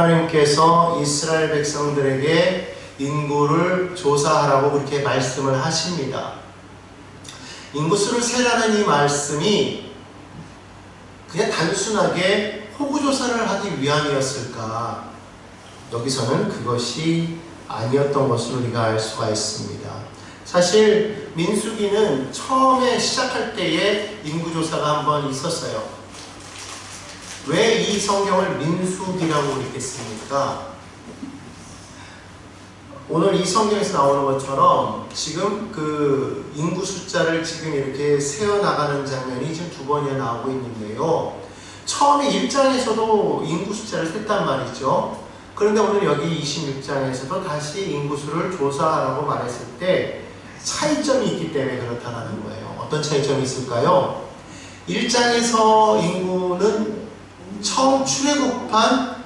하나님께서 이스라엘 백성들에게 인구를 조사하라고 그렇게 말씀을 하십니다. 인구수를 세라는 이 말씀이 그냥 단순하게 호구조사를 하기 위함이었을까? 여기서는 그것이 아니었던 것을 우리가 알 수가 있습니다. 사실 민수기는 처음에 시작할 때에 인구조사가 한번 있었어요. 왜 이 성경을 민수기라고 읽겠습니까? 오늘 이 성경에서 나오는 것처럼 지금 그 인구 숫자를 지금 이렇게 세어나가는 장면이 지금 두 번이나 나오고 있는데요. 처음에 1장에서도 인구 숫자를 셌단 말이죠. 그런데 오늘 여기 26장에서도 다시 인구수를 조사하라고 말했을 때 차이점이 있기 때문에 그렇다는 거예요. 어떤 차이점이 있을까요? 1장에서 인구는 처음 출애굽한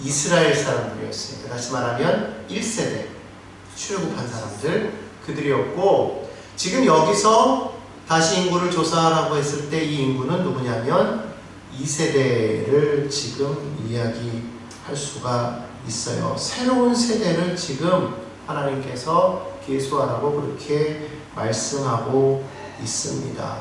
이스라엘 사람들이었으니까, 다시 말하면 1세대 출애굽한 사람들, 그들이었고, 지금 여기서 다시 인구를 조사하라고 했을 때 이 인구는 누구냐면 2세대를 지금 이야기할 수가 있어요. 새로운 세대를 지금 하나님께서 계수하라고 그렇게 말씀하고 있습니다.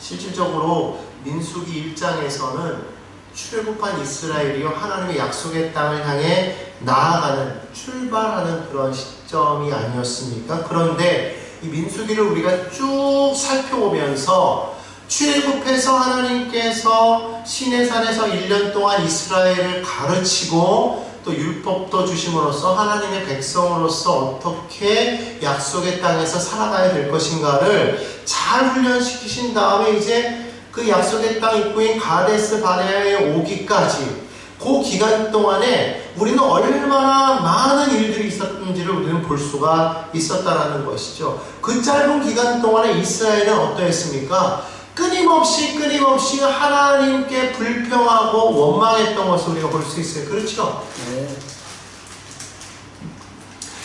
실질적으로 민수기 1장에서는 출애굽한 이스라엘이요 하나님의 약속의 땅을 향해 나아가는, 출발하는 그런 시점이 아니었습니까? 그런데 이 민수기를 우리가 쭉 살펴보면서 출애굽해서 하나님께서 시내산에서 1년 동안 이스라엘을 가르치고 또 율법도 주심으로써 하나님의 백성으로서 어떻게 약속의 땅에서 살아가야 될 것인가를 잘 훈련시키신 다음에 이제 그 약속의 땅 입구인 가데스 바네아에 오기까지 그 기간 동안에 우리는 얼마나 많은 일들이 있었는지를 우리는 볼 수가 있었다라는 것이죠. 그 짧은 기간 동안에 이스라엘은 어떠했습니까? 끊임없이 하나님께 불평하고 원망했던 것을 우리가 볼 수 있어요. 그렇죠? 네.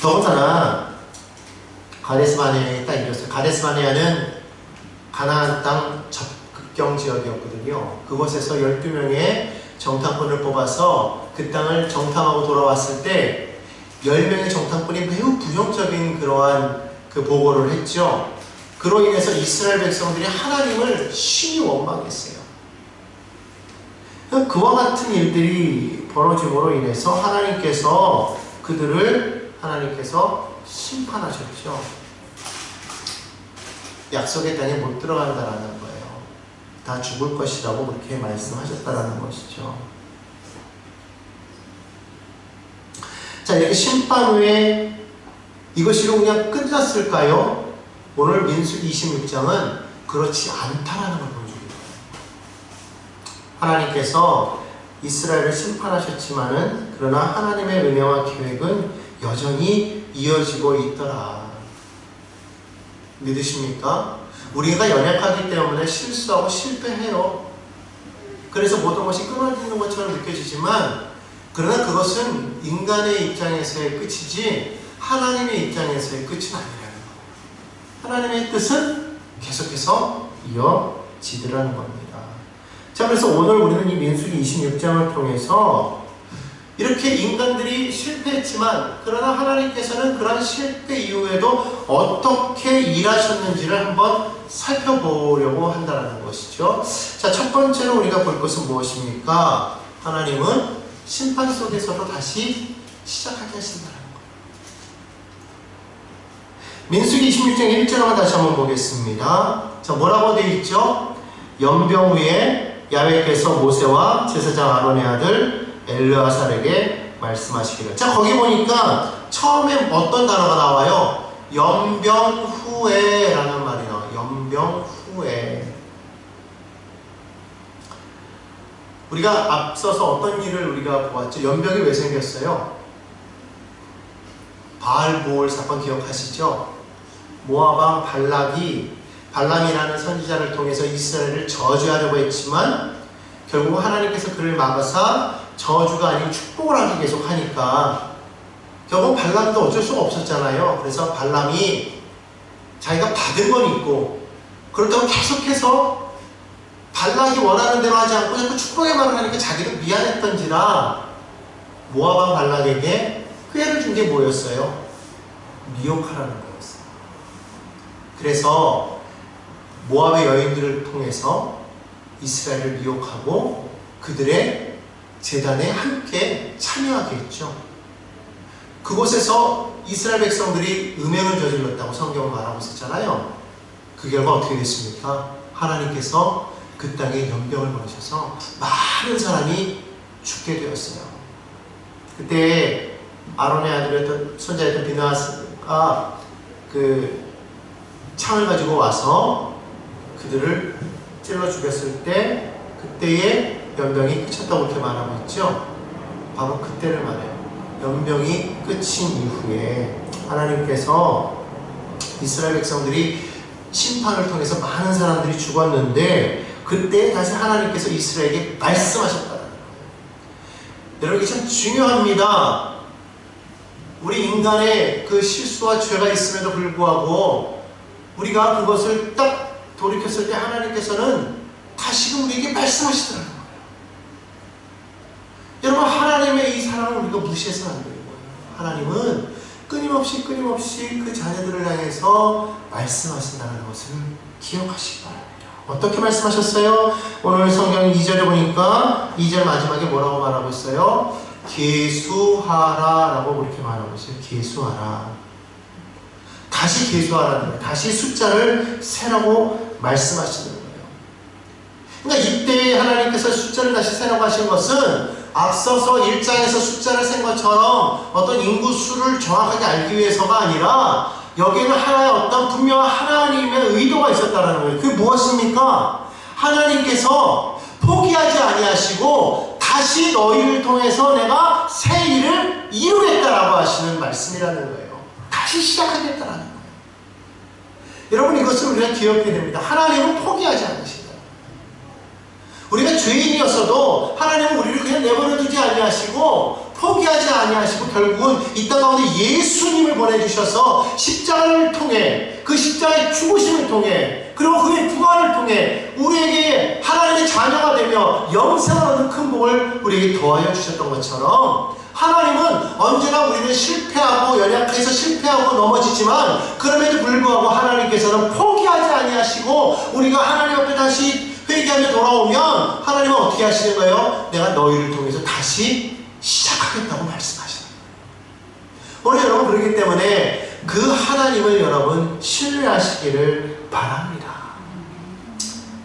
더군다나 가데스 바네아에 딱 이뤘어요. 가데스 바네아는 가나안 땅 접극경 지역이었거든요. 그곳에서 12명의 정탐꾼을 뽑아서 그 땅을 정탐하고 돌아왔을 때 10명의 정탐꾼이 매우 부정적인 그러한 그 보고를 했죠. 그로 인해서 이스라엘 백성들이 하나님을 심히 원망했어요. 그와 같은 일들이 벌어짐으로 인해서 하나님께서 그들을 심판하셨죠. 약속의 땅에 못 들어간다라는 거예요. 다 죽을 것이라고 그렇게 말씀하셨다라는 것이죠. 자, 이렇게 심판 후에 이것이로 그냥 끝났을까요? 오늘 민수기 26장은 그렇지 않다라는 걸 보여줍니다. 하나님께서 이스라엘을 심판하셨지만은 그러나 하나님의 은혜와 계획은 여전히 이어지고 있더라. 믿으십니까? 우리가 연약하기 때문에 실수하고 실패해요. 그래서 모든 것이 끊어지는 것처럼 느껴지지만 그러나 그것은 인간의 입장에서의 끝이지 하나님의 입장에서의 끝은 아니라는 거예요. 하나님의 뜻은 계속해서 이어지더라는 겁니다. 자, 그래서 오늘 우리는 이 민수기 26장을 통해서 이렇게 인간들이 실패했지만 그러나 하나님께서는 그런 실패 이후에도 어떻게 일하셨는지를 한번 살펴보려고 한다는 것이죠. 자, 첫 번째로 우리가 볼 것은 무엇입니까? 하나님은 심판 속에서도 다시 시작하게 하신다는 거예요. 민수기 26장 1절만 다시 한번 보겠습니다. 자, 뭐라고 되어 있죠? 연병 후에 야훼께서 모세와 제사장 아론의 아들 엘르아살에게 말씀하시기를. 자, 거기 보니까 처음에 어떤 단어가 나와요? 연병 후에 라는 말이 나와요. 연병 후에. 우리가 앞서서 어떤 일을 우리가 보았죠? 연병이 왜 생겼어요? 바알보올 사건 기억하시죠? 모압왕 발람이라는 선지자를 통해서 이스라엘을 저주하려고 했지만 결국 하나님께서 그를 막아서 저주가 아닌 축복을 하기 계속 하니까 결국 발람도 어쩔 수가 없었잖아요. 그래서 발람이 자기가 받은 건 있고 그렇다고 계속해서 발락이 원하는 대로 하지 않고 자꾸 축복의 말을 하니까 자기도 미안했던지라 모압 왕 발락에게 회를 준 게 뭐였어요? 미혹하라는 거였어요. 그래서 모압의 여인들을 통해서 이스라엘을 미혹하고 그들의 제단에 함께 참여하게 했죠. 그곳에서 이스라엘 백성들이 음행을 저질렀다고 성경은 말하고 있었잖아요. 그 결과 어떻게 됐습니까? 하나님께서 그 땅에 연병을 보내셔서 많은 사람이 죽게 되었어요. 그때 아론의 아들이었던 손자였던 비느하스가 그 창을 가지고 와서 그들을 찔러 죽였을 때 그때의 연병이 끝쳤다고 이렇게 말하고 있죠. 바로 그때를 말해요. 연병이 끝인 이후에 하나님께서 이스라엘 백성들이 심판을 통해서 많은 사람들이 죽었는데 그때 다시 하나님께서 이스라엘에게 말씀하셨다는 거예요. 여러분, 이게 참 중요합니다. 우리 인간의 그 실수와 죄가 있음에도 불구하고 우리가 그것을 딱 돌이켰을 때 하나님께서는 다시금 우리에게 말씀하시더라는 거예요. 여러분, 하나님의 이 사랑을 우리가 무시해서는 안 되는 거예요. 하나님은 끊임없이 그 자녀들을 향해서 말씀하신다는 것을 기억하시기 바랍니다. 어떻게 말씀하셨어요? 오늘 성경 2절에 보니까 2절 마지막에 뭐라고 말하고 있어요? 계수하라 라고 그렇게 말하고 있어요. 계수하라. 다시 계수하라는 거예요. 다시 숫자를 세라고 말씀하시는 거예요. 그러니까 이때 하나님께서 숫자를 다시 세라고 하신 것은 앞서서 1장에서 숫자를 센 것처럼 어떤 인구수를 정확하게 알기 위해서가 아니라 여기에는 하나의 어떤 분명한 하나님의 의도가 있었다는 거예요. 그게 무엇입니까? 하나님께서 포기하지 아니하시고 다시 너희를 통해서 내가 새 일을 이루겠다라고 하시는 말씀이라는 거예요. 다시 시작하겠다라는 거예요. 여러분, 이것을 우리가 기억해야 됩니다. 하나님은 포기하지 않으신다. 우리가 죄인이었어도 하나님은 우리를 그냥 내버려 두지 아니하시고 포기하지 아니하시고 결국은 이 땅 가운데 예수님을 보내주셔서 십자가를 통해 그 십자가의 죽으심을 통해 그리고 그의 부활을 통해 우리에게 하나님의 자녀가 되며 영생을 얻는 큰 복을 우리에게 더하여 주셨던 것처럼 하나님은 언제나 우리는 실패하고 연약해서 실패하고 넘어지지만 그럼에도 불구하고 하나님께서는 포기하지 아니하시고 우리가 하나님 앞에 다시 회개하며 돌아오면 하나님은 어떻게 하시는 거예요? 내가 너희를 통해서 다시 시작하겠다고 말씀하시는 거예요. 오늘 여러분, 그렇기 때문에 그 하나님을 여러분 신뢰하시기를 바랍니다.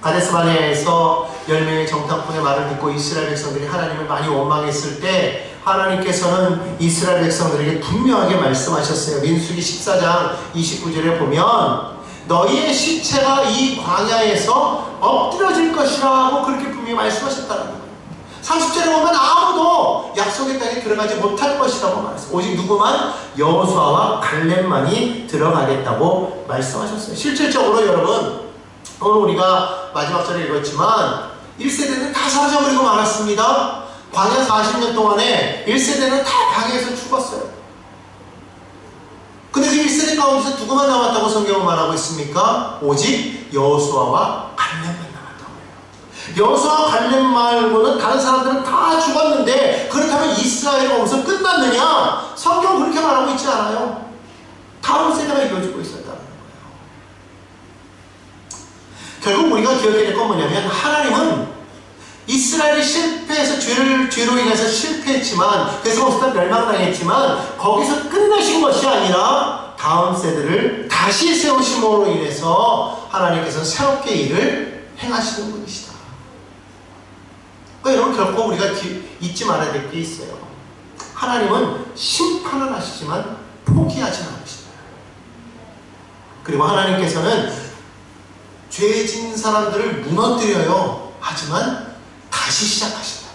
가데스 바네아에서 10명의 정탐꾼의 말을 듣고 이스라엘 백성들이 하나님을 많이 원망했을 때 하나님께서는 이스라엘 백성들에게 분명하게 말씀하셨어요. 민수기 14장 29절에 보면 너희의 시체가 이 광야에서 엎드려질 것이라고 그렇게 분명히 말씀하셨다는 거예요. 30절에 보면 아무도 약속의 땅에 들어가지 못할 것이라고 말했어요. 오직 누구만? 여호수아와 갈렙만이 들어가겠다고 말씀하셨어요. 실질적으로 여러분, 오늘 우리가 마지막 절에 읽었지만 1세대는 다 사라져버리고 말았습니다. 광야 40년 동안에 1세대는 다 광야에서 죽었어요. 근데 그 1세대 가운데서 누구만 남았다고 성경은 말하고 있습니까? 오직 여호수아와 갈렙만 남았다고 해요. 여호수아와 갈렙 말고는 다른 사람들은 다 죽었는데 그렇다면 이스라엘이 거기서 끝났느냐? 성경은 그렇게 말하고 있지 않아요. 다음 세대가 이루어지고 있었다는 거예요. 결국 우리가 기억해야 될 건 뭐냐면 하나님은 이스라엘이 실패해서 죄로 인해서 실패했지만 그래서 거기서 멸망당했지만 거기서 끝내신 것이 아니라 다음 세대를 다시 세우심으로 인해서 하나님께서는 새롭게 일을 행하시는 분이시다. 그러니까 여러분, 결코 우리가 잊지 말아야 될 게 있어요. 하나님은 심판은 하시지만 포기하지 않으시다. 그리고 하나님께서는 죄진 사람들을 무너뜨려요. 하지만 다시 시작하신다.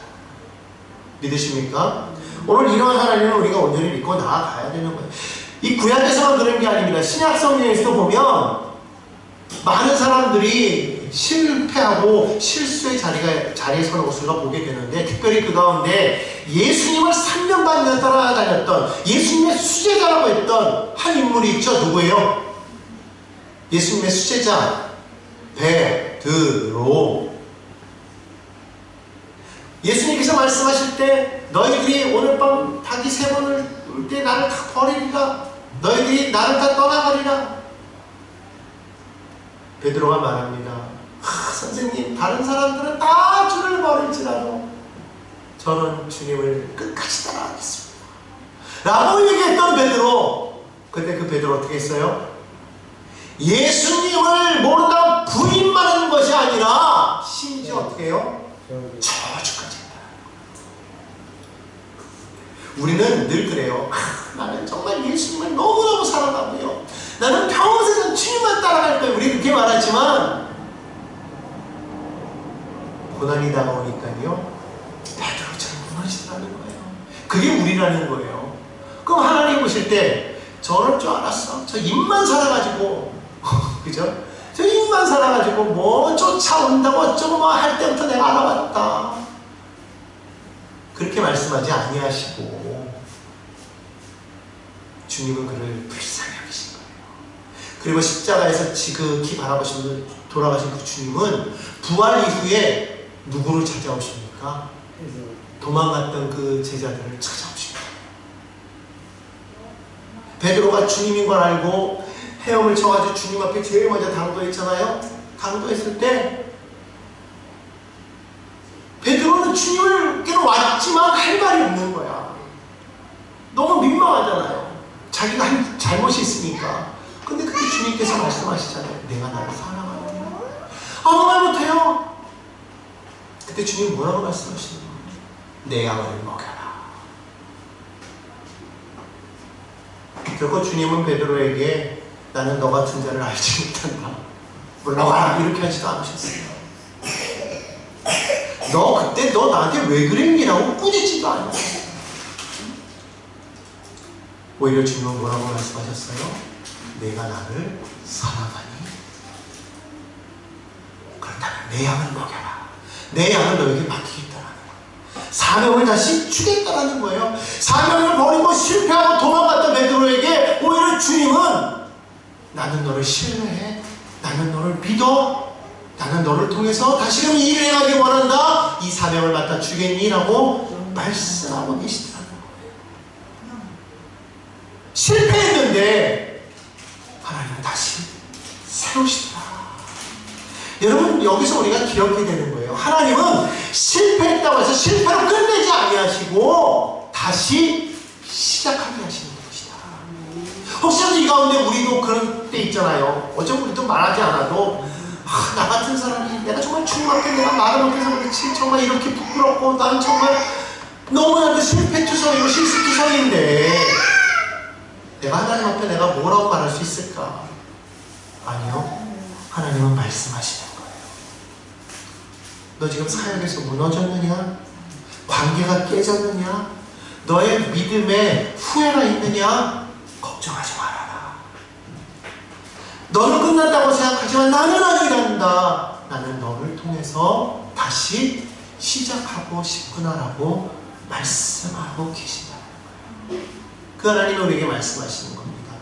믿으십니까? 오늘 이러한 하나님을 우리가 온전히 믿고 나아가야 되는 거예요. 이 구약에서만 그런 게 아닙니다. 신약 성경에서도 보면 많은 사람들이 실패하고 실수의 자리에 서는 것을 우리가 보게 되는데 특별히 그 가운데 예수님을 3년 반 따라다녔던 예수님의 수제자라고 했던 한 인물이 있죠. 누구예요? 예수님의 수제자 베드로. 예수님께서 말씀하실 때 너희들이 오늘 밤 닭이 3번을 울 때 나를 다 버리리라. 너희들이 나를 다 떠나가리라. 베드로가 말합니다. 선생님, 다른 사람들은 다 주를 버릴지라도 저는 주님을 끝까지 따라가겠습니다 라고 얘기했던 베드로. 근데 그 베드로 어떻게 했어요? 예수님을 모른다 부인만 하는 것이 아니라 심지어 어떻게 해요? 저주까지 했다. 우리는 늘 그래요. 나는 정말 예수님을 너무너무 사랑하고요, 나는 평생 주님만 따라갈 거예요. 우리 그렇게 말하지만 고난이 다가오니까요, 베드로처럼 무너지더라는 거예요. 그게 우리라는 거예요. 그럼 하나님 보실 때 저럴 줄 알았어. 저 입만 살아가지고 그죠? 저 입만 살아가지고 뭐 쫓아온다고 어쩌고 뭐 할 때부터 내가 알아봤다. 그렇게 말씀하지 아니하시고 주님은 그를 불쌍히 여기신 거예요. 그리고 십자가에서 지극히 바라보시면서 돌아가신 그 주님은 부활 이후에 누구를 찾아오십니까? 도망갔던 그 제자들을 찾아오십니다. 베드로가 주님인 걸 알고 헤엄을 쳐가지고 주님 앞에 제일 먼저 당도했잖아요. 당도했을 때 베드로는 주님께로 왔지만 할 말이 없는 거야. 너무 민망하잖아요. 자기가 한 잘못이 있으니까. 근데 그때 주님께서 말씀하시잖아요. 내가 나를 사랑하느냐. 아무 말 못해요. 그때 주님 뭐라고 말씀하시는 거예요? 내 양을 먹여라. 결국 주님은 베드로에게 나는 너 같은 자를 알지 못한다, 물러가라, 이렇게 하지도 않으셨어요. 그때 너 나한테 왜 그랬니라고 꾸짖지도 않으셨어요. 오히려 주님은 뭐라고 말씀하셨어요? 내가 나를 사랑하니 그렇다면 내 양을 먹여라. 내 양을 너에게 맡기겠다라는 거예요. 사명을 다시 주겠다라는 거예요. 사명을 버리고 실패하고 도망갔던 베드로에게 오히려 주님은 나는 너를 신뢰해, 나는 너를 믿어, 나는 너를 통해서 다시금 이 일을 행하기 원한다, 이 사명을 맡아 주겠니? 라고 말씀하고 계시더라고요. 실패했는데 하나님은 다시 세우시더라. 여러분, 여기서 우리가 기억해야 되는 거예요. 하나님은 실패했다고 해서 실패로 끝내지 아니하시고 다시 시작하게 하시는 것이다. 혹시라도 이 가운데 우리도 그런 때 있잖아요. 어쩌면 우리도 말하지 않아도 나 같은 사람이, 내가 정말 주님 앞에 내가 말을 못해서 그렇지 정말 이렇게 부끄럽고 난 정말 너무나도 실패투성이고 실수투성인데 내가 하나님 앞에 내가 뭐라고 말할 수 있을까? 아니요, 하나님은 말씀하시는 거예요. 너 지금 사역에서 무너졌느냐? 관계가 깨졌느냐? 너의 믿음에 후회가 있느냐? 걱정하지 말아라. 너는 끝났다고 생각하지만 나는 아니란다. 나는 너를 통해서 다시 시작하고 싶구나라고 말씀하고 계신다는 거예요. 그 하나님이 우리에게 말씀하시는 겁니다.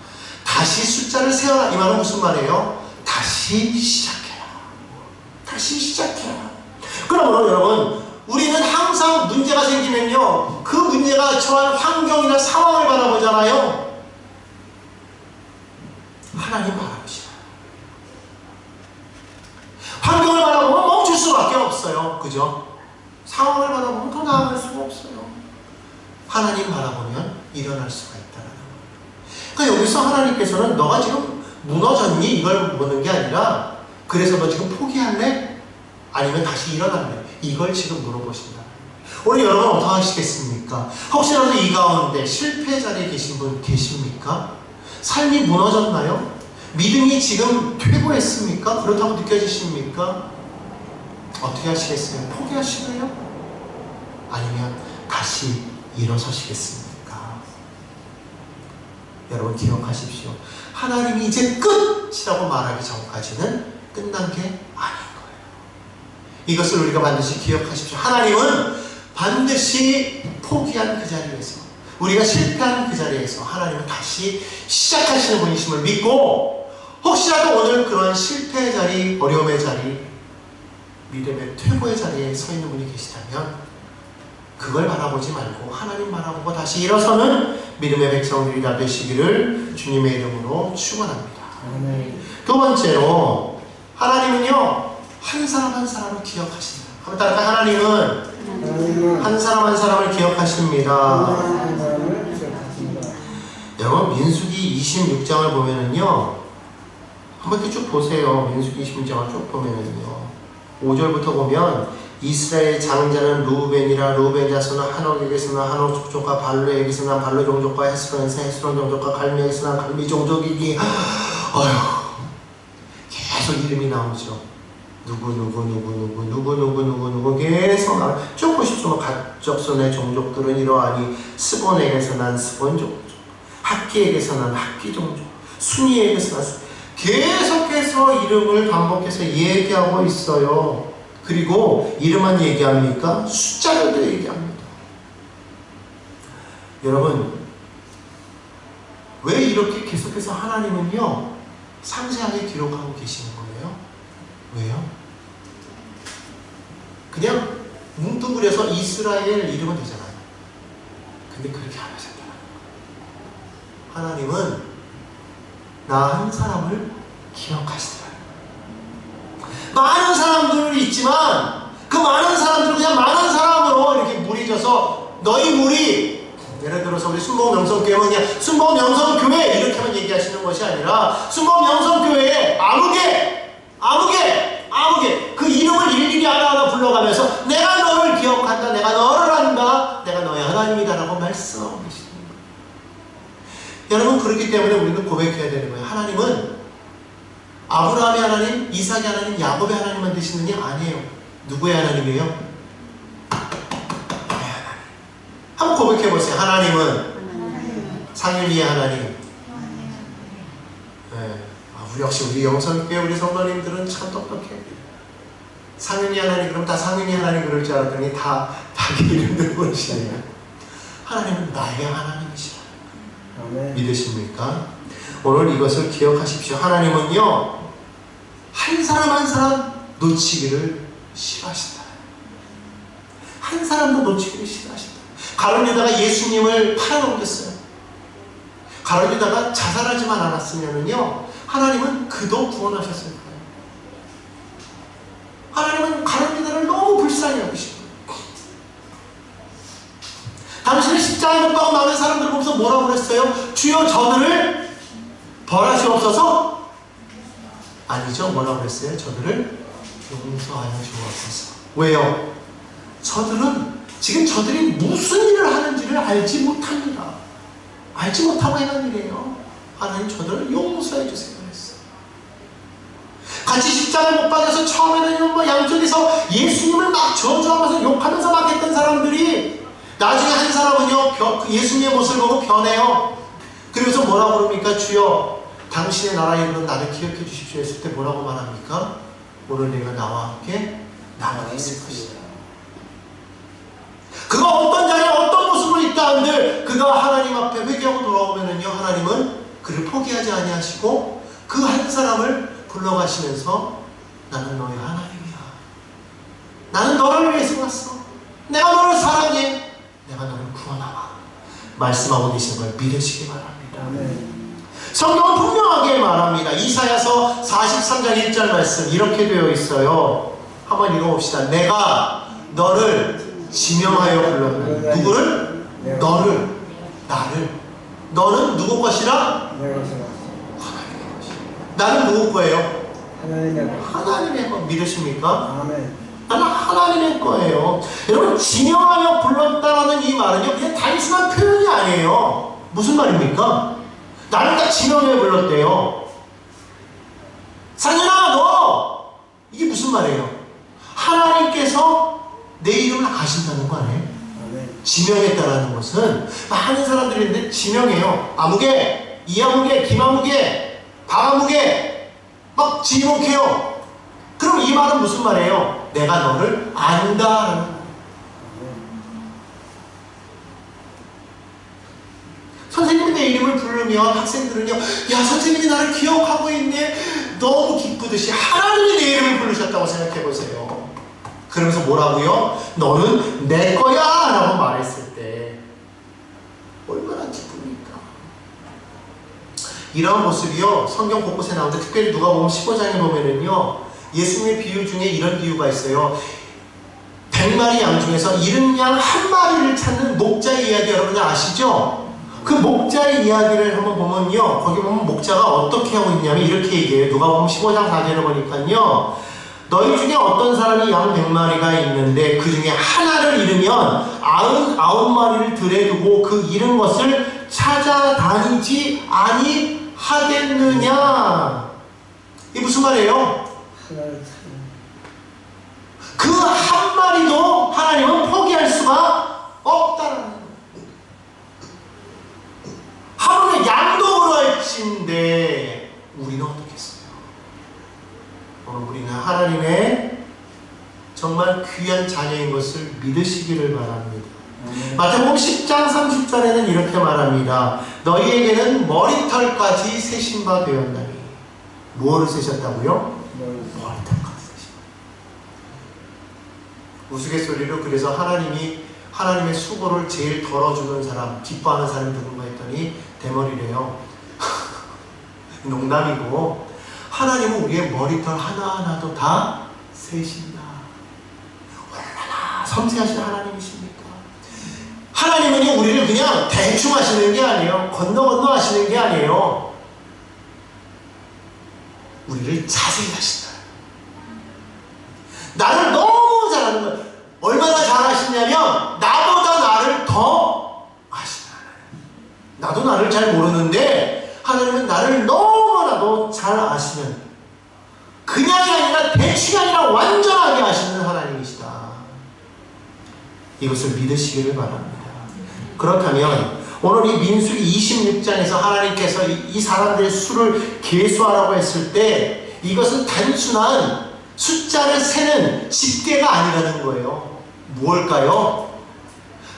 다시 숫자를 세워라. 이 말은 무슨 말이에요? 다시 시작해라. 다시 시작해라. 그러므로 여러분, 우리는 항상 문제가 생기면요, 그 문제가 처한 환경이나 상황을 바라보잖아요. 하나님 바라보시라. 환경을 바라보면 멈출 수밖에 없어요. 그죠? 상황을 바라보면 더 나아갈 수가 없어요. 하나님 바라보면 일어날 수가 있다는 거예요. 그러니까 여기서 하나님께서는 너가 지금 무너졌니? 이걸 보는 게 아니라 그래서 너 지금 포기할래? 아니면 다시 일어날래? 이걸 지금 물어보신다. 오늘 여러분 어떻게 하시겠습니까? 혹시라도 이 가운데 실패 자리에 계신 분 계십니까? 삶이 무너졌나요? 믿음이 지금 퇴보했습니까? 그렇다고 느껴지십니까? 어떻게 하시겠어요? 포기하시나요? 아니면 다시 일어서시겠습니까? 여러분 기억하십시오. 하나님이 이제 끝이라고 말하기 전까지는 끝난 게 아닌 거예요. 이것을 우리가 반드시 기억하십시오. 하나님은 반드시 포기한 그 자리에서, 우리가 실패한 그 자리에서 하나님은 다시 시작하시는 분이심을 믿고, 혹시라도 오늘 그런 실패의 자리, 어려움의 자리, 믿음의 퇴보의 자리에 서 있는 분이 계시다면 그걸 바라보지 말고 하나님 바라보고 다시 일어서는 믿음의 백성들이 다 되시기를 주님의 이름으로 축원합니다. 두 번째로 하나님은요 한 사람 한 사람을 기억하신다. 한번 따라가. 하나님은 한 사람 한 사람을 기억하십니다. 여러분 민수기 26장을 보면은요 한번 이렇게 쭉 보세요. 민수기 26장을 쭉 보면은요 5절부터 보면 이스라엘 장자는 루벤이라 루벤 자손은 한옥에게서 난 한옥 족족과 발루에게서 난 발루 종족과 헤스론에서 헤스론 종족과 갈미에게서 난 갈미 종족이기 어휴 계속 이름이 나오죠. 누구 계속 쭉 보십시오. 가족손의 종족들은 이러하니 스본에게서 난 스본 종족 학기에게서 난 학기 종족 순이에게서 난 계속해서 이름을 반복해서 얘기하고 있어요. 그리고 이름만 얘기합니까? 숫자로도 얘기합니다. 여러분 왜 이렇게 계속해서 하나님은요 상세하게 기록하고 계시는 거예요? 왜요? 그냥 뭉뚱그려서 이스라엘 이름은 되잖아요. 근데 그렇게 안 하셨더라고요. 하나님은 나 한 사람을 기억하시더라고요. 많은 사람들이 있지만 그 많은 사람들 그냥 많은 사람으로 이렇게 무리져서 너희 무리 예를 들어서 우리 순복음 영성교회는 그냥 순복음 영성교회 이렇게만 얘기하시는 것이 아니라 순복음 영성교회에 아무개 그 이름을 일일이 하나하나 불러가면서 내가 너를 기억한다, 내가 너를 안다, 내가 너의 하나님이다 라고 말씀하고 계십니다. 여러분 그렇기 때문에 우리는 고백해야 되는 거예요. 하나님은 아브라함의 하나님, 이삭의 하나님, 야곱의 하나님만 되시는 게 아니에요. 누구의 하나님이에요? 나의 하나님. 한번 고백해보세요. 하나님은 상윤이의 하나님. 네. 우리 역시 우리 영성교회 우리 성도님들은 참 똑똑해. 상윤이 하나님 그럼 다 상윤이 하나님 그럴 줄 알았더니 다 자기 이름들 부르시네요. 하나님은 나의 하나님이시라. 믿으십니까? 오늘 이것을 기억하십시오. 하나님은요 한 사람 한 사람 놓치기를 싫어하신다. 한 사람도 놓치기를 싫어하신다. 가룟 유다가 예수님을 팔아넘겼어요. 가룟 유다가 자살하지만 않았으면요 하나님은 그도 구원하셨을 거예요. 하나님은 가룟 유다를 너무 불쌍히 여기시고 당신의 십자가에 못 박은 많은 사람들 보면서 뭐라고 그랬어요? 주여 저들을 벌하시옵소서? 아니죠. 뭐라고 그랬어요? 저들을 용서하여 주옵소서. 왜요? 저들이 무슨 일을 하는지를 알지 못합니다. 알지 못하고 행한 일이에요. 하나님 저들을 용서해 주세요 그랬어요. 같이 십자가에 못 박여서 처음에는 뭐 양쪽에서 예수님을 막 저주하면서 욕하면서 막 했던 사람들이 나중에 한 사람은요 예수님의 모습을 보고 변해요. 그래서 뭐라고 그럽니까? 주여 당신의 나라에 이르는 나를 기억해 주십시오 했을 때 뭐라고 말합니까? 오늘 내가 나와 함께 나가 있을 것이다. 그가 어떤 자리에 어떤 모습으로 있다 한들 그가 하나님 앞에 회개하고 돌아오면은요 하나님은 그를 포기하지 아니하시고 그 한 사람을 불러가시면서 나는 너의 하나님이야. 나는 너를 위해서 왔어. 내가 너를 사랑해. 내가 너를 구원하마. 말씀하고 계신 걸 믿으시기 바랍니다. 성경은 분명하게 말합니다. 이사야서 43장 1절 말씀 이렇게 되어 있어요. 한번 읽어봅시다. 내가 너를 지명하여 불렀다. 누구를? 너를. 나를. 너는 누구 것이라? 하나님의 것이라. 나는 누구 거예요? 하나님의 것. 믿으십니까? 나는 하나님의 거예요. 여러분 지명하여 불렀다라는 이 말은요 그냥 단순한 표현이 아니에요. 무슨 말입니까? 나를 딱 지명해 불렀대요. 상윤아 너! 이게 무슨 말이에요? 하나님께서 내 이름을 아신다는 거 아니에요? 지명했다라는 것은 많은 사람들이 있는데 지명해요. 아무개, 이아무개, 김아무개, 박아무개 막 지목해요. 그럼 이 말은 무슨 말이에요? 내가 너를 안다. 선생님이 내 이름을 부르면 학생들은요 야 선생님이 나를 기억하고 있네 너무 기쁘듯이 하나님이 내 이름을 부르셨다고 생각해 보세요. 그러면서 뭐라고요? 너는 내 거야! 라고 말했을 때 얼마나 기쁩니까? 이런 모습이요, 성경 곳곳에 나오는데 특별히 누가복음 15장에 보면은요, 예수님의 비유 중에 이런 비유가 있어요. 100마리 양 중에서 잃은 양 한 마리를 찾는 목자의 이야기 여러분들 아시죠? 그 목자의 이야기를 한번 보면요, 거기 보면 목자가 어떻게 하고 있냐면 이렇게 얘기해요. 누가복음 15장 4절을 보니까요, 너희 중에 어떤 사람이 양 100마리가 있는데 그 중에 하나를 잃으면 99마리를 들에 두고 그 잃은 것을 찾아다니지 아니하겠느냐. 이게 무슨 말이에요? 그 한 마리도 하나님은 포기할 수가 없다는 거예요. 하루에 양도 그럴진데 우리는 어떻겠어요? 오늘 우리는 하나님의 정말 귀한 자녀인 것을 믿으시기를 바랍니다. 마태복음 10장 30절에는 이렇게 말합니다. 너희에게는 머리털까지 세신 바 되었나니. 무엇을 세셨다고요? 머리털까지 세신 바. 우스갯소리로 그래서 하나님의 수고를 제일 덜어주는 사람, 기뻐하는 사람이 누군가 했더니 대머리래요. 농담이고, 하나님은 우리의 머리털 하나하나도 다 세신다. 얼마나 섬세하신 하나님이십니까? 하나님은 우리를 그냥 대충 하시는 게 아니에요. 건너 하시는 게 아니에요. 우리를 자세히 하신다. 나를 너무 잘하는 거예요. 얼마나 잘하시냐면 나보다 나를 더 아시는 하나님. 나도 나를 잘 모르는데 하나님은 나를 너무나도 잘 아시는, 그냥이 아니라 대충이 아니라 완전하게 아시는 하나님이시다. 이것을 믿으시기를 바랍니다. 그렇다면 오늘 이 민수기 26장에서 하나님께서 이 사람들의 수를 계수하라고 했을 때 이것은 단순한 숫자를 세는 집계가 아니라는 거예요. 무엇일까요?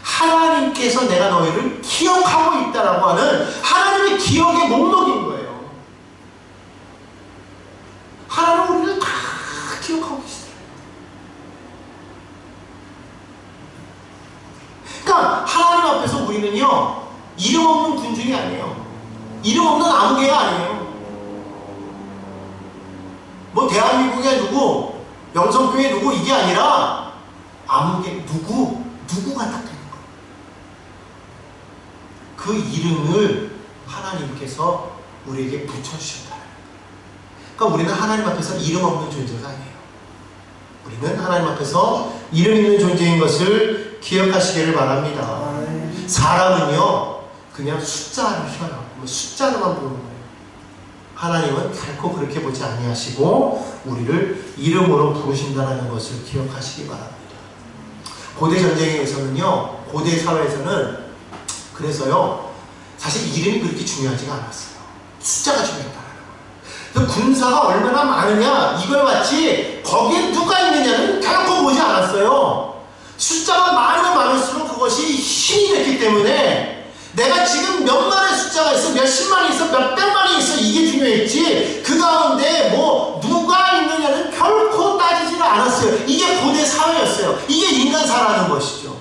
하나님께서 내가 너희를 기억하고 있다라고 하는 하나님의 기억의 목록인 거예요. 하나님은 우리를 다 기억하고 계시더라고요. 그러니까 하나님 앞에서 우리는요, 이름 없는 군중이 아니에요. 이름 없는 아무개가 아니에요. 뭐 대한민국의 누구, 영성교회 누구, 이게 아니라 아무개 누구가 딱 되는 거예요. 그 이름을 하나님께서 우리에게 붙여주셨다. 그러니까 우리는 하나님 앞에서 이름 없는 존재가 아니에요. 우리는 하나님 앞에서 이름 있는 존재인 것을 기억하시기를 바랍니다. 사람은요, 그냥 숫자를 휘어요. 숫자로만 보는 거예요. 하나님은 결코 그렇게 보지 아니하시고 우리를 이름으로 부르신다는 것을 기억하시기 바랍니다. 고대 전쟁에서는요, 고대 사회에서는 그래서요, 사실 이름이 그렇게 중요하지가 않았어요. 숫자가 중요했다는 거예요. 군사가 얼마나 많으냐 이걸 봤지 거기에 누가 있느냐는 결코 보지 않았어요. 숫자가 많으면 많을수록 그것이 힘이 됐기 때문에 내가 지금 몇 만의 숫자가 있어, 몇십만이 있어, 몇백만이 있어, 이게 중요했지 그 가운데 뭐 누가 있느냐는 결코 따지지를 않았어요. 이게 고대 사회였어요. 이게 인간 사라는 것이죠.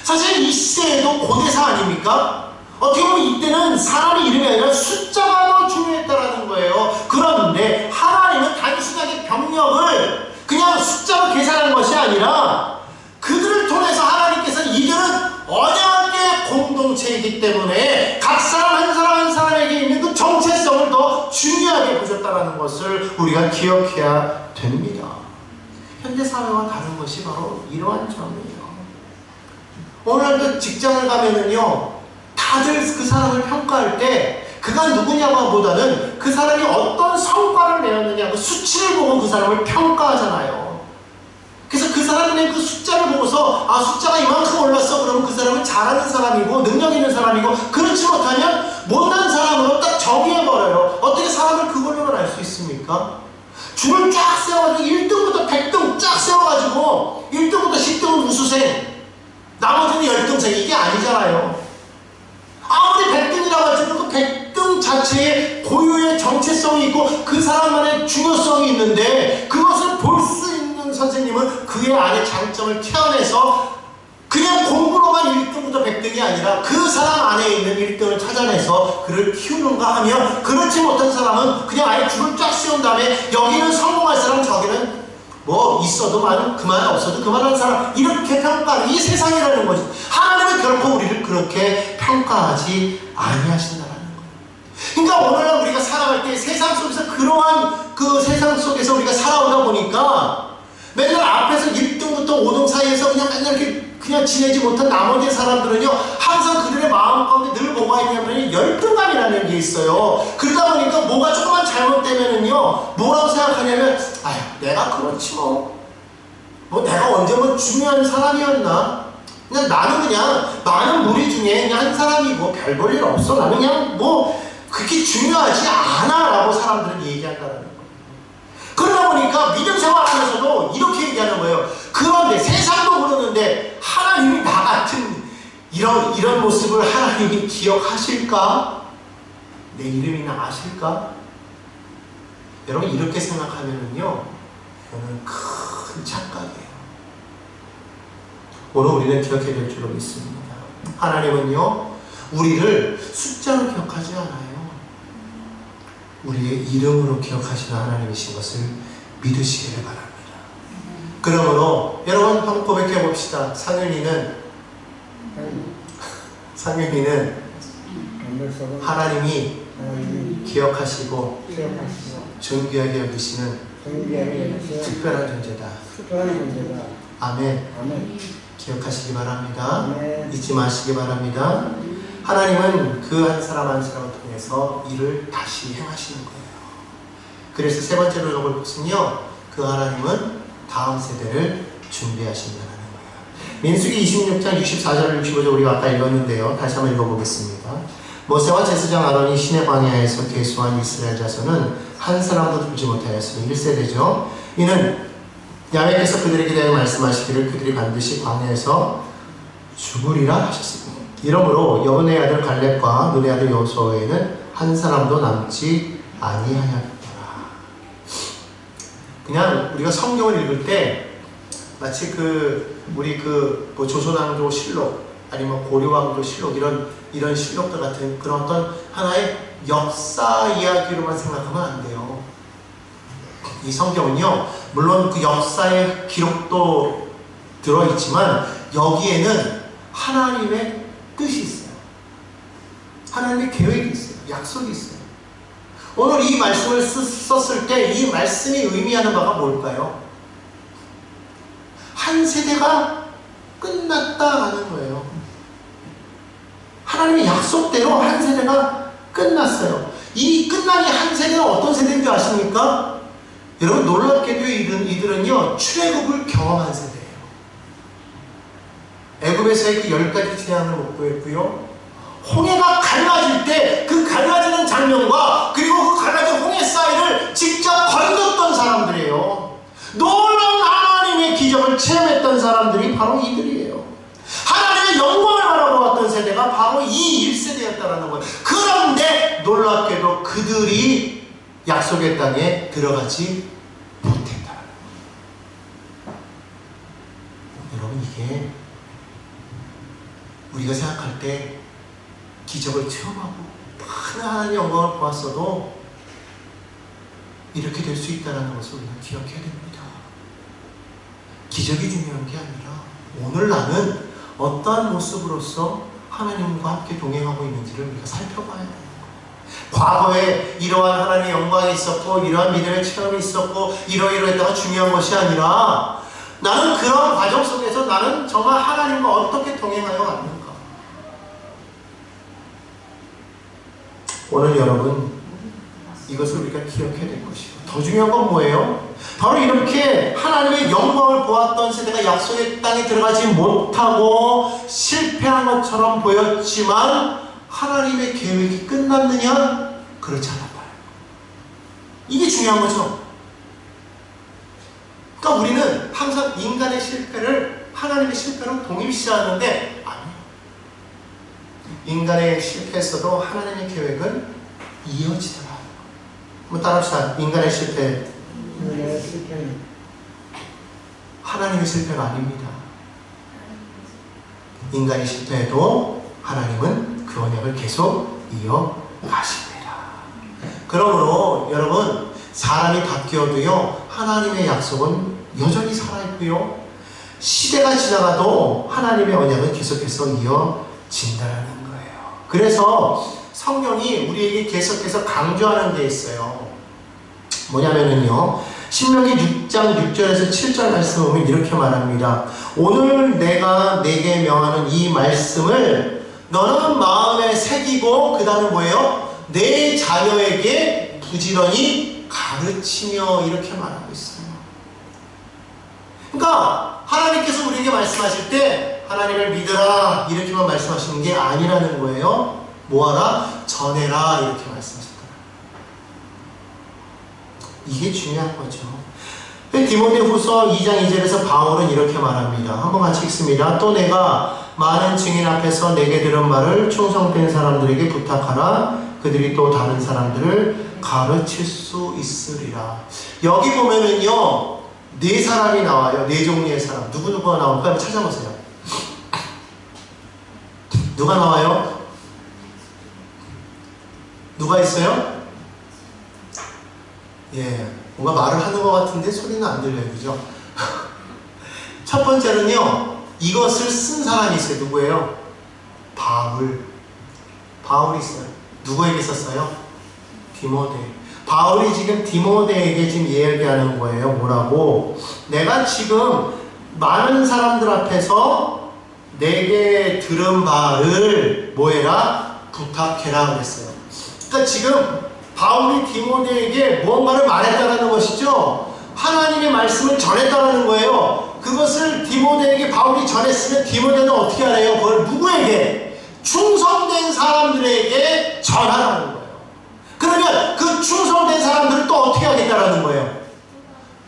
사실 이 시대에도 고대사 아닙니까? 어떻게 보면 이때는 사람의 이름이 아니라 숫자가 더 중요했다라는 거예요. 그런데 하나님은 단순하게 병력을 그냥 숫자로 계산한 것이 아니라 그들을 통해서 하나님께서 이들은 언약의 공동체이기 때문에 각 사람 한 사람 한 사람에게 있는 그 정체성을 더 중요하게 보셨다는 것을 우리가 기억해야 됩니다. 현대사회와 다른 것이 바로 이러한 점이에요. 오늘도 직장을 가면은요, 다들 그 사람을 평가할 때 그가 누구냐고 보다는 그 사람이 어떤 성과를 내었느냐, 그 수치를 보고 그 사람을 평가하잖아요. 그래서 그 사람의 그 숫자를 보고서 아, 숫자가 이만큼 올랐어. 그러면 그 사람은 잘하는 사람이고 능력 있는 사람이고, 그렇지 못하면 못난 사람으로 딱 정의해버려요. 어떻게 사람을 그걸로만 알 수 있습니까? 줄을 쫙 세워가지고 1등부터 100등 쫙 세워가지고 1등부터 10등은 우수생, 나머지는 열등생, 이게 아니잖아요. 아무리 100등이라고 할지라도 그 100등 자체에 고유의 정체성이 있고 그 사람만의 중요성이 있는데 그것을 볼 수 있는 선생님은 그의 그의 안에 장점을 태어내서 그냥 공부로만 1등부터 100등이 아니라 그 사람 안에 있는 1등을 찾아내서 그를 키우는가 하면, 그렇지 못한 사람은 그냥 아예 줄을 쫙 세운 다음에 여기는 성공할 사람, 저기는 뭐 있어도 많은, 그만 없어도 그만한 사람, 이렇게 평가하는 이 세상이라는 것이, 하나님은 결코 우리를 그렇게 평가하지 아니하신다라는 거예요. 그러니까 오늘날 우리가 살아갈 때 세상 속에서, 그러한 그 세상 속에서 우리가 살아오다 보니까 맨날 앞에서 1등부터 5등 사이에서 그냥 맨날 이렇게 그냥 지내지 못한 나머지 사람들은요, 항상 그들의 마음 가운데 늘 뭐가 있냐면 열등감이라는 게 있어요. 그러다 보니까 뭐가 조금만 잘못되면은요, 뭐라고 생각하냐면, 아휴, 내가 그렇지 뭐 내가 언제 뭐 중요한 사람이었나? 그냥 나는 그냥 많은 무리 중에 그냥 한 사람이고 별 볼 일 없어. 나는 그냥 뭐 그렇게 중요하지 않아 라고 사람들은 얘기한다는 거예요. 그러다 보니까 믿음 생활하면서도 이렇게 얘기하는 거예요. 그런데 세상도 그러는데 하나님이 나 같은 이런 모습을 하나님이 기억하실까? 내 이름이나 아실까? 여러분, 이렇게 생각하면은요, 이거는 큰 착각이에요. 오늘 우리는 기억해야 될 줄로 믿습니다. 하나님은요, 우리를 숫자로 기억하지 않아요. 우리의 이름으로 기억하시는 하나님이신 것을 믿으시기를 바랍니다. 그러므로 여러분 한번 고백해 봅시다. 상윤이는 하나님이 기억하시고 존귀하게 여기시는 특별한 존재다. 아멘. 기억하시기 바랍니다. 잊지 마시기 바랍니다. 하나님은 그 한 사람 한 사람을 통해서 일을 다시 행하시는 거예요. 그래서 세 번째로 적을 것은요, 그 하나님은 다음 세대를 준비하신다는 거예요. 민수기 26장 64절 65절 우리가 아까 읽었는데요, 다시 한번 읽어보겠습니다. 모세와 제사장 아론이 시내 광야에서 계수한 이스라엘 자손은 한 사람도 두지 못하였으니 1세대죠. 이는 야훼께서 그들에게 대하여 말씀하시기를 그들이 반드시 광야에서 죽으리라 하셨습니다. 이러므로 여분의 아들 갈렙과 눈의 아들 여호수아에는 한 사람도 남지 아니하였더라. 그냥 우리가 성경을 읽을 때 마치 우리 뭐 조선왕조 실록 아니면 고려왕조 실록 이런 실록들 같은 그런 어떤 하나의 역사 이야기로만 생각하면 안 돼요. 이 성경은요, 물론 그 역사의 기록도 들어있지만 여기에는 하나님의 뜻이 있어요. 하나님의 계획이 있어요. 약속이 있어요. 오늘 이 말씀을 썼을 때 이 말씀이 의미하는 바가 뭘까요? 한 세대가 끝났다라는 거예요. 하나님의 약속대로 한 세대가 끝났어요. 이 끝난 이 한 세대는 어떤 세대인 줄 아십니까? 여러분, 놀랍게도 이들은요, 출애굽을 경험한 세대예요. 애굽에서의 그 10가지 재앙을 못 구했고요, 홍해가 갈라질 때 그 갈라지는 장면과 그리고 그 갈라진 홍해 사이를 직접 건넜던 사람들이에요. 놀라운 하나님의 기적을 체험했던 사람들이 바로 이들이에요. 하나님의 영광을 바라보았던 세대가 바로 이 1세대였다는 거예요. 그런데 놀랍게도 그들이 약속의 땅에 들어가지 못했다는 거예요. 여러분, 이게 우리가 생각할 때 기적을 체험하고 많은 영광을 보았어도 이렇게 될 수 있다는 것을 우리가 기억해야 됩니다. 기적이 중요한 게 아니라 오늘 나는 어떠한 모습으로서 하나님과 함께 동행하고 있는지를 우리가 살펴봐야 돼요. 과거에 이러한 하나님의 영광이 있었고 이러한 믿음의 체험이 있었고 이러이러했다가 중요한 것이 아니라 나는 그런 과정 속에서 나는 정말 하나님과 어떻게 동행하여 왔는가. 오늘 여러분, 이것을 우리가 기억해야 될 것이고, 더 중요한 건 뭐예요? 바로 이렇게 하나님의 영광을 보았던 세대가 약속의 땅에 들어가지 못하고 실패한 것처럼 보였지만 하나님의 계획이 끝났느냐? 그렇지 않았다. 이게 중요한 거죠. 그러니까 우리는 항상 인간의 실패를 하나님의 실패로 동일시하는데 아니에요. 인간의 실패에서도 하나님의 계획은 이어지더라. 한번 따라합시다. 인간의 실패. 하나님의 실패가 아닙니다. 인간이 실패해도 하나님은 그 언약을 계속 이어가십니다. 그러므로 여러분, 사람이 바뀌어도요, 하나님의 약속은 여전히 살아있고요, 시대가 지나가도 하나님의 언약은 계속해서 이어진다는 거예요. 그래서 성경이 우리에게 계속해서 강조하는 게 있어요. 뭐냐면은요, 신명기 6장 6절에서 7절 말씀을 보면 이렇게 말합니다. 오늘 내가 내게 명하는 이 말씀을 너는 마음에 새기고, 그 다음에 뭐예요? 내 자녀에게 부지런히 가르치며, 이렇게 말하고 있어요. 그러니까 하나님께서 우리에게 말씀하실 때 하나님을 믿으라 이렇게만 말씀하시는 게 아니라는 거예요. 뭐하라? 전해라, 이렇게 말씀하셨다. 이게 중요한 거죠. 디모데후서 2장 2절에서 바울은 이렇게 말합니다. 한번 같이 읽습니다. 또 내가 많은 증인 앞에서 내게 들은 말을 충성된 사람들에게 부탁하라. 그들이 또 다른 사람들을 가르칠 수 있으리라. 여기 보면은요, 네 사람이 나와요. 네 종류의 사람. 누구누구가 나올까? 한번 찾아보세요. 누가 나와요? 누가 있어요? 예, 뭔가 말을 하는 것 같은데 소리는 안 들려요. 그죠? 첫 번째는요, 이것을 쓴 사람이 있어요. 누구예요? 바울이 있어요. 누구에게 썼어요? 디모데. 바울이 지금 디모데에게 지금 얘기하는 거예요. 뭐라고? 내가 지금 많은 사람들 앞에서 내게 들은 바를 뭐해라? 부탁해라 그랬어요. 그러니까 지금 바울이 디모데에게 무언가를 말했다는 것이죠. 하나님의 말씀을 전했다는 거예요. 그것을 디모데에게 바울이 전했으면 디모데는 어떻게 하래요? 그걸 누구에게? 충성된 사람들에게 전하라는 거예요. 그러면 그 충성된 사람들을 또 어떻게 하겠다라는 거예요?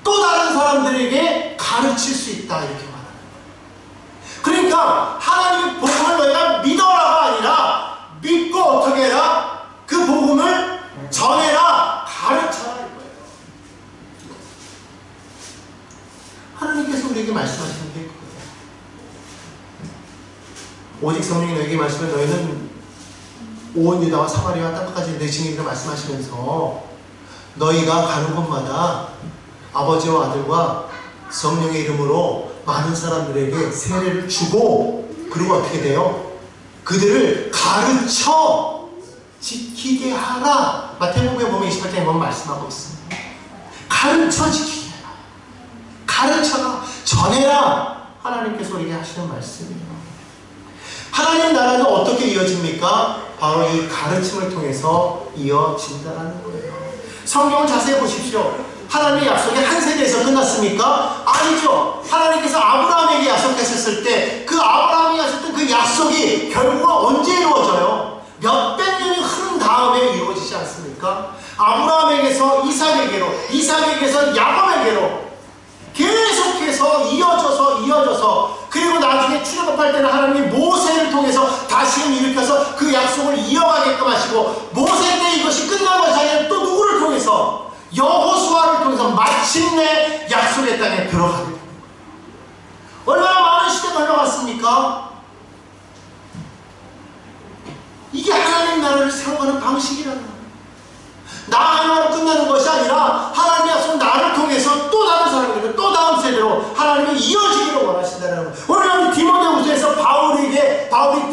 또 다른 사람들에게 가르칠 수 있다, 이렇게 말하는 거예요. 그러니까 하나님의 복음을 너희가 믿어라가 아니라 믿고 어떻게 해라? 그 복음을 전해라, 가르쳐라, 이거예요. 하나님께서 우리에게 말씀하시는 게 그거예요. 오직 성령이 너에게 말씀을 너희는 온 유다와 사마리아와 땅끝까지 내 증인으로 말씀하시면서 너희가 가는 곳마다 아버지와 아들과 성령의 이름으로 많은 사람들에게 세례를 주고, 그리고 어떻게 돼요? 그들을 가르쳐 지키게 하라. 마태복음에 보면 28장에 보면 말씀하고 있습니다. 가르쳐 지키게 하라. 가르쳐라. 전해라. 하나님께서 우리에게 하시는 말씀이에요. 하나님 나라는 어떻게 이어집니까? 바로 이 가르침을 통해서 이어진다는 거예요. 성경을 자세히 보십시오. 하나님의 약속이 한 세대에서 끝났습니까? 아니죠. 하나님께서 아브라함에게 약속했을 때 그 아브라함이 하셨던 그 약속이 결국은 언제 이루어져요? 몇백 년이 흐른 다음에 이루어지지 않습니까? 아브라함에게서 이삭에게로, 이삭에게서 야곱에게로 계속해서 이어져서, 그리고 나중에 출애굽할 때는 하나님이 모세를 통해서 다시금 일으켜서 그 약속을 이어가게끔 하시고, 모세 때 이것이 끝난 것이 아니라 또 누구를 통해서? 여호수아를 통해서 마침내 약속의 땅에 들어가게 됩니다. 얼마나 많은 시대가 흘러갔습니까? 이게 하나님 나라를 세워가는 방식이라는 거예요. 나 하나로 끝나는 것이 아니라 하나님의 약속 나를 통해서 또 다른 사람들에게, 또 다음 세대로 하나님이 이어지기를 원하신다는 거예요. 오늘 디모데후서에서 바울이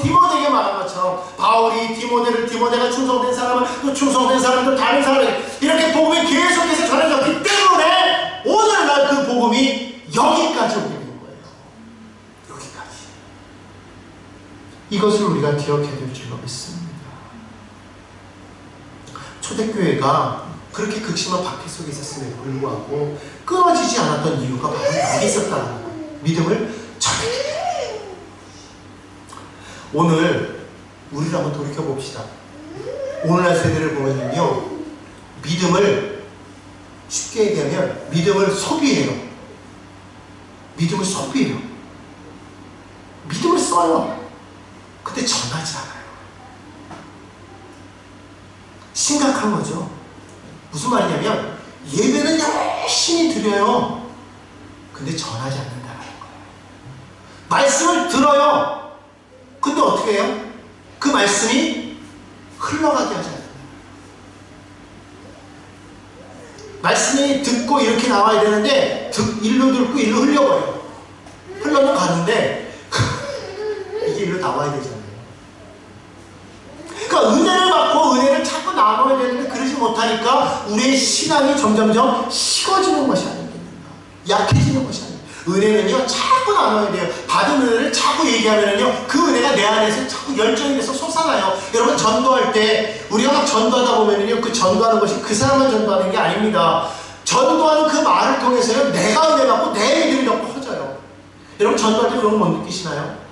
디모데에게 말한 것처럼, 바울이 디모데가 충성된 사람을, 또 충성된 사람들, 다른 사람에게 이렇게 복음이 계속해서 전해졌기 때문에 오늘날 그 복음이 여기까지 오게 된 거예요. 여기까지. 이것을 우리가 기억해야 될 줄로 믿습니다. 초대교회가 그렇게 극심한 박해 속에 있었음에도 불구하고 끊어지지 않았던 이유가 바로 여기 있었다는 거예요. 믿음을 전했기 때문에. 오늘 우리를 한번 돌이켜봅시다. 오늘날 세대를 보면요, 믿음을 쉽게 얘기하면 믿음을 소비해요. 믿음을 써요. 근데 전하지 않아요. 심각한 거죠. 무슨 말이냐면 예배는 열심히 드려요. 근데 전하지 않는다는 말씀을 들어요. 근데 어떻게 해요? 그 말씀이 흘러가게 하지 않아요. 말씀이 듣고 이렇게 나와야 되는데 일로 듣고 일로 흘려버려요. 흘러는 가는데 이게 일로 나와야 되잖아요. 그러니까 은혜를 받고 은혜를 자꾸 나눠야 되는데 그러지 못하니까 우리의 신앙이 점점점 식어지는 것이 아닙니다. 약해지는 것이 아닙니다. 은혜는요 자꾸 나눠야 돼요. 받은 은혜를 자꾸 얘기하면요 그 은혜가 내 안에서 자꾸 열정이 돼서 솟아나요. 여러분 전도할 때 우리가 막 전도하다 보면요 그 전도하는 것이 그 사람만 전도하는 게 아닙니다. 전도하는 그 말을 통해서요 내가 은혜 받고 내 믿음이 더 커져요. 여러분 전도할 때 그런 거 못 느끼시나요?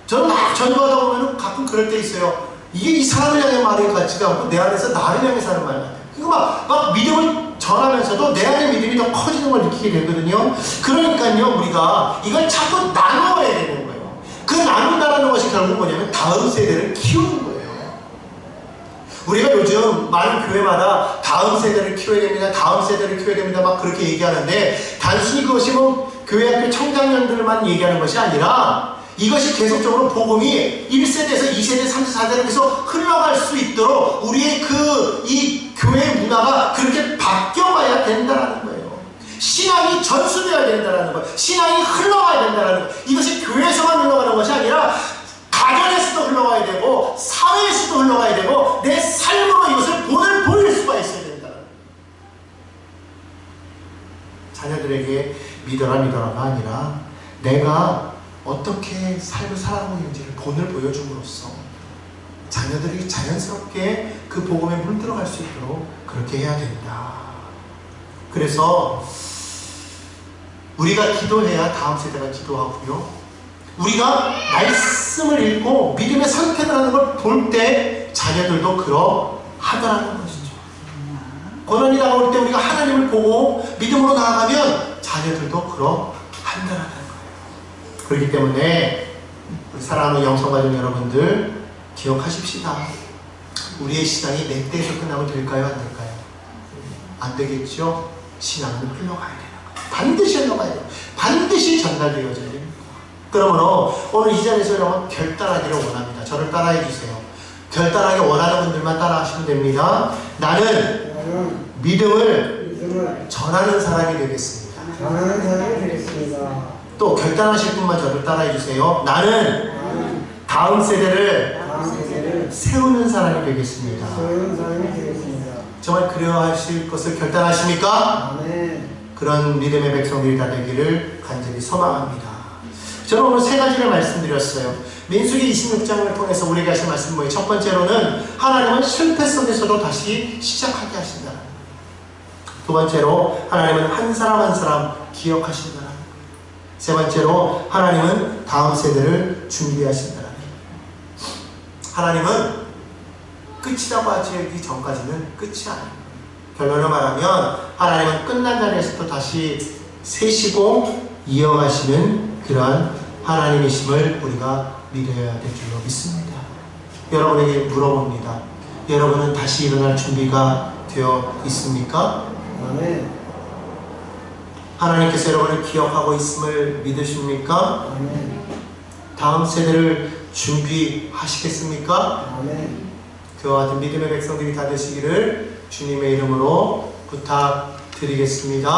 저는 막 전도하다 보면 가끔 그럴 때 있어요. 이게 이 사람을 향한 말이 같지가 않고 내 안에서 나를 향해서 하는 말 같아요. 그러니까 막 믿음을 전하면서도 내 안에 믿음이 더 커지는 걸 느끼게 되거든요. 그러니까요 우리가 이걸 자꾸 나눠야 되는 거예요. 그 나눈다는 것이 결국 뭐냐면 다음 세대를 키우는 거예요. 우리가 요즘 많은 교회마다 다음 세대를 키워야 됩니다. 다음 세대를 키워야 됩니다. 막 그렇게 얘기하는데 단순히 그것이 뭐 교회학교 청장년들만 얘기하는 것이 아니라 이것이 계속적으로 복음이 1세대에서 2세대, 3세대, 4세대로 계속 흘러갈 수 있도록 우리의 이 교회 문화가 그렇게 바뀌어가야 된다는 거예요. 신앙이 전수되어야 된다는 거예요. 신앙이 흘러가야 된다는 거예요. 이것이 교회에서만 흘러가는 것이 아니라 가정에서도 흘러가야 되고 사회에서도 흘러가야 되고 내 삶으로 이것을 본을 보일 수가 있어야 된다는 거예요. 자녀들에게 믿어라가 아니라 내가 어떻게 삶을 살아가고 있는지를 본을 보여줌으로써 자녀들이 자연스럽게 그 복음에 물들어갈 수 있도록 그렇게 해야 된다. 그래서 우리가 기도해야 다음 세대가 기도하고요. 우리가 말씀을 읽고 믿음의 선택을 하는 걸 볼 때 자녀들도 그러하더라는 것이죠. 고난이 다가올 때 우리가 하나님을 보고 믿음으로 나아가면 자녀들도 그러한다는 거예요. 그렇기 때문에 우리 사랑하는 영성가족 여러분들 기억하십시다. 우리의 신앙이 내 때에서 끝나면 될까요? 안 될까요? 안 되겠죠? 신앙은 흘러가야 되는 거예요. 반드시 흘러가야 돼요. 반드시 전달되어져야 됩니다. 그러므로 오늘 이 자리에서 여러분 결단하기를 원합니다. 저를 따라해 주세요. 결단하기 원하는 분들만 따라하시면 됩니다. 나는 믿음을 전하는 사람이 되겠습니다. 또 결단하실 분만 저를 따라해 주세요. 나는 다음 세대를 세우는 사람이 되겠습니다. 정말 그려하실 것을 결단하십니까? 그런 믿음의 백성들이 다 되기를 간절히 소망합니다. 저는 오늘 세 가지를 말씀드렸어요. 민수기 26장을 통해서 우리에게 하신 말씀은 뭐예요? 첫 번째로는 하나님은 실패 속에서도 다시 시작하게 하신다는 거예요. 두 번째로 하나님은 한 사람 한 사람 기억하신다는 거예요. 세 번째로 하나님은 다음 세대를 준비하신다는 거예요. 하나님은 끝이라고 하기 전까지는 끝이 아닙니다. 결론을 말하면 하나님은 끝난 자리에서도 다시 세시고 이어가시는 그러한 하나님이심을 우리가 믿어야 될 줄로 믿습니다. 여러분에게 물어봅니다. 여러분은 다시 일어날 준비가 되어 있습니까? 아멘. 하나님께서 여러분을 기억하고 있음을 믿으십니까? 아멘. 다음 세대를 준비하시겠습니까? 아멘. 그와 같은 믿음의 백성들이 다 되시기를 주님의 이름으로 부탁드리겠습니다.